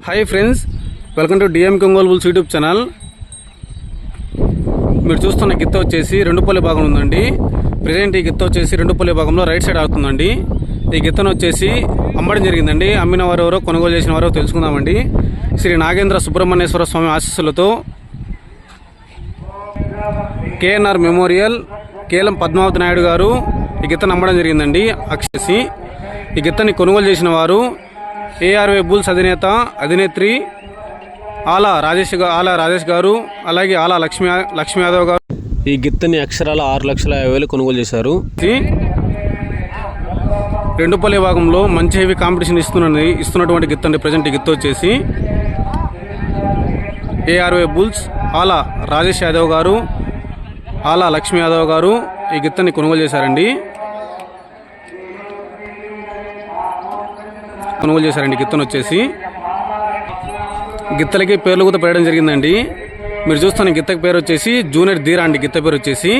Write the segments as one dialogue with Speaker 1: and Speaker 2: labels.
Speaker 1: Hi friends, welcome to DM Ongole bulls YouTube channel. మీరు చూస్తున్న గిత్త వచ్చేసి రెండుపల్లి భాగం ఉందండి. ప్రజెంట్ ఈ గిత్త వచ్చేసి రెండుపల్లి భాగంలో రైట్ సైడ్ ఆడుతుందండి. ఈ గిత్తను వచ్చేసి అమ్మడం జరిగిందండి. అమ్మిన వారు ఎవరో కొనుగోలు చేసిన వారో తెలుసుకుందామండి. శ్రీ నాగేంద్ర సుబ్రహ్మణ్యేశ్వర స్వామి ఆశీస్సులతో కేఎన్ఆర్ మెమోరియల్ కేలం పద్మావతి నాయుడు గారు ఈ గిత్తను అమ్మడం జరిగిందండి. అక్షసి ఈ గిత్తని కొనుగోలు చేసిన వారు ఏఆర్వై బుల్స్ అధినేత్రి ఆలా రాజేష్ గారు, అలాగే ఆలా లక్ష్మీ యాదవ్ గారు
Speaker 2: ఈ గిత్తని అక్షరాల 6,50,000 కొనుగోలు చేశారు.
Speaker 1: రెండుపల్లి భాగంలో మంచి హెవీ కాంపిటీషన్ ఇస్తున్నటువంటి గిత్త అండి. ప్రజెంట్ ఈ గిత్త వచ్చేసి ఏఆర్వై బుల్స్ ఆలా రాజేష్ యాదవ్ గారు, ఆలా లక్ష్మీ యాదవ్ గారు ఈ గిత్తని కొనుగోలు చేశారండి. గిత్తను వచ్చేసి గిత్తలకి పేర్లు కూడా పెట్టడం జరిగిందండి. మీరు చూస్తున్న గిత్తకి పేరు వచ్చేసి జూనియర్ ధీరా అండి. గిత్త పేరు వచ్చేసి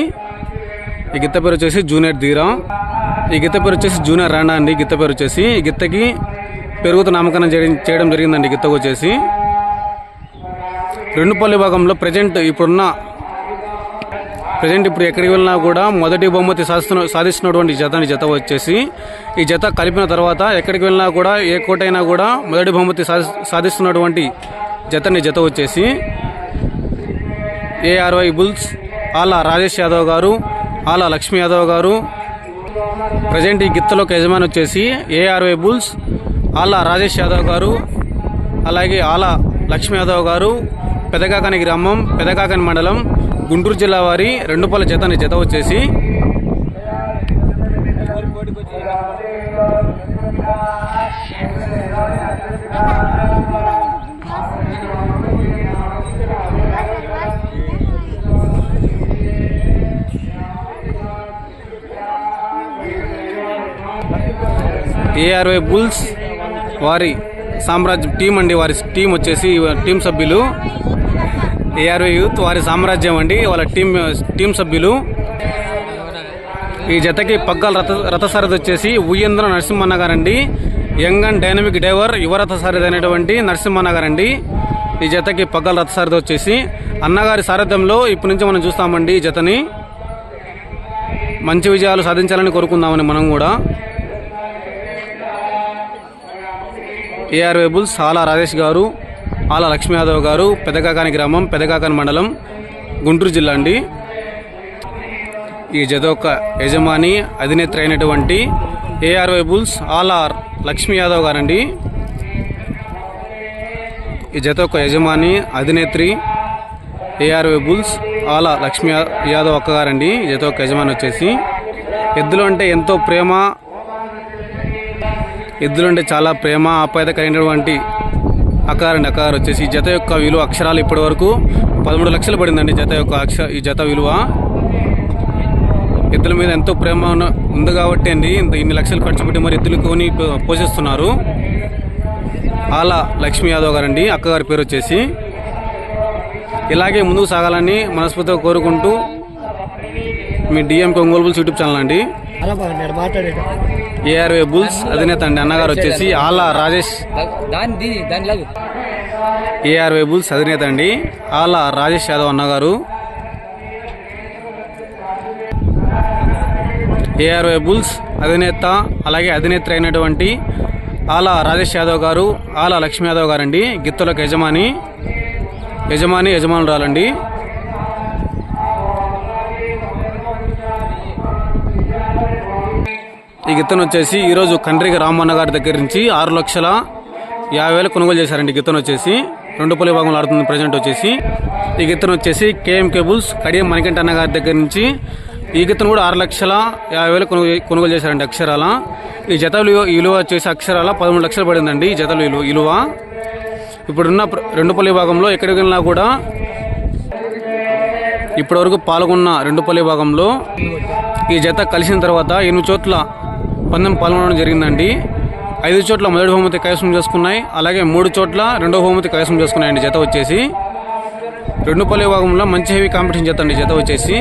Speaker 1: జూనియర్ ధీరా. ఈ గిత్త పేరు వచ్చేసి జూనియర్ రాండా అండి. గిత్త పేరు వచ్చేసి ఈ గిత్తకి పెరుగుతో నామకరణం చేయడం జరిగిందండి. గిత్తకు వచ్చేసి రెండుపల్లి భాగంలో ప్రజెంట్ ఇప్పుడు ఎక్కడికి వెళ్ళినా కూడా మొదటి బహుమతి సాధిస్తున్నటువంటి జత వచ్చేసి ఈ జత కలిపిన తర్వాత ఎక్కడికి వెళ్ళినా కూడా ఏ కోటైనా కూడా మొదటి బహుమతి సాధిస్తున్నటువంటి జత వచ్చేసి ఏఆర్వై బుల్స్ ఆలా రాజేష్ యాదవ్ గారు, ఆలా లక్ష్మీ యాదవ్ గారు. ప్రజెంట్ ఈ గిత్తలోకి యజమాని వచ్చేసి ఏఆర్వై బుల్స్ ఆలా రాజేష్ యాదవ్ గారు, అలాగే ఆలా లక్ష్మీ యాదవ్ గారు. పెదకాకని గ్రామం, పెదకాకని మండలం, గుంటూరు జిల్లా వారి రెండుపల్లి జత వచ్చేసి ఏఆర్వై బుల్స్ వారి సామ్రాజ్యం టీం అండి. వారి టీం వచ్చేసి టీం సభ్యులు ఏఆర్వై యూత్ వారి సామ్రాజ్యం అండి. వాళ్ళ టీం సభ్యులు. ఈ జతకి పగ్గాల రథసారథి వచ్చేసి ఉయ్యంద్ర నరసింహన్న గారండి. యంగ్ అండ్ డైనమిక్ డ్రైవర్ యువ రథసారథి అనేటువంటి నరసింహన్న గారండి. ఈ జతకి పగ్గాల రథసారథి వచ్చేసి అన్నగారి సారథ్యంలో ఇప్పటి నుంచి మనం చూస్తామండి. ఈ జతని మంచి విజయాలు సాధించాలని కోరుకుందామని మనం కూడా. ఏఆర్వై బుల్స్ ఆలా రాజేష్ గారు, ఆలా లక్ష్మీ యాదవ్ గారు, పెదకాకని గ్రామం, పెదకాకని మండలం, గుంటూరు జిల్లా అండి. ఈ జత యొక్క యజమాని అధినేత్రి అయినటువంటి ఏఆర్వై బుల్స్ ఆలా లక్ష్మీ యాదవ్ గారండి. ఈ జత యొక్క యజమాని అధినేత్రి ఏఆర్వై బుల్స్ ఆలా లక్ష్మీ యాదవ్ అక్క గారండి. ఈ జత యొక్క యజమాని వచ్చేసి ఎద్దులు అంటే ఎంతో ప్రేమ, ఎద్దులంటే చాలా ప్రేమ ఆప్యాయత కలిగినటువంటి అక్కగారు వచ్చేసి ఈ జత యొక్క విలువ అక్షరాలు ఇప్పటి వరకు 13 లక్షలు పడిందండి. ఈ జత విలువ ఎద్దుల మీద ఎంతో ప్రేమ ఉంది కాబట్టి అండి ఇన్ని లక్షలు ఖర్చు పెట్టి మరి ఎద్దులు కొని పోషిస్తున్నారు. ఆలా లక్ష్మీ యాదవ్ గారండి. అక్కగారి పేరు వచ్చేసి ఇలాగే ముందుకు సాగాలని మనస్ఫూర్తిగా కోరుకుంటూ మీ DM Ongole bulls YouTube channel అండి. ఏఆర్వై బుల్స్ అధినేత అండి అన్నగారు వచ్చేసి ఆలా రాజేష్. ఏఆర్వై బుల్స్ అధినేత అండి ఆలా రాజేష్ యాదవ్ అన్నగారు. ఏఆర్వై బుల్స్ అధినేత అలాగే అధినేత్రి అయినటువంటి ఆలా రాజేష్ యాదవ్ గారు, ఆలా లక్ష్మీ యాదవ్ గారండి. గిత్తలకు యజమానురాలండి. ఈ గిత్తను వచ్చేసి ఈరోజు కండ్రిక రామన్న గారి దగ్గర నుంచి 6,50,000 కొనుగోలు చేశారండి. గిత్తను వచ్చేసి రెండుపల్లి భాగంలో ఆడుతుంది ప్రజెంట్ వచ్చేసి. ఈ గిత్తను వచ్చేసి కేఎంకే బుల్స్ కడియం మణికంఠ అన్న గారి దగ్గర నుంచి ఈ గిత్తను కూడా 6,50,000 కొనుగోలు చేశారండి అక్షరాల. ఈ జత విలువ వచ్చేసి అక్షరాల 13 లక్షలు పడిందండి. ఈ జత విలువ ఇప్పుడున్న రెండుపల్లి భాగంలో ఎక్కడికి వెళ్ళినా కూడా ఇప్పటివరకు పాల్గొన్న రెండుపల్లి భాగంలో ఈ జత కలిసిన తర్వాత 8 చోట్ల పందెం పాల్గొనడం జరిగిందండి. 5 చోట్ల మొదటి బహుమతి కైవసం చేసుకున్నాయి, అలాగే 3 చోట్ల రెండో బహుమతి కైవసం చేసుకున్నాయండి. జత వచ్చేసి రెండుపల్లి భాగంలో మంచి హెవీ కాంపిటీషన్ జత అండి. జత వచ్చేసి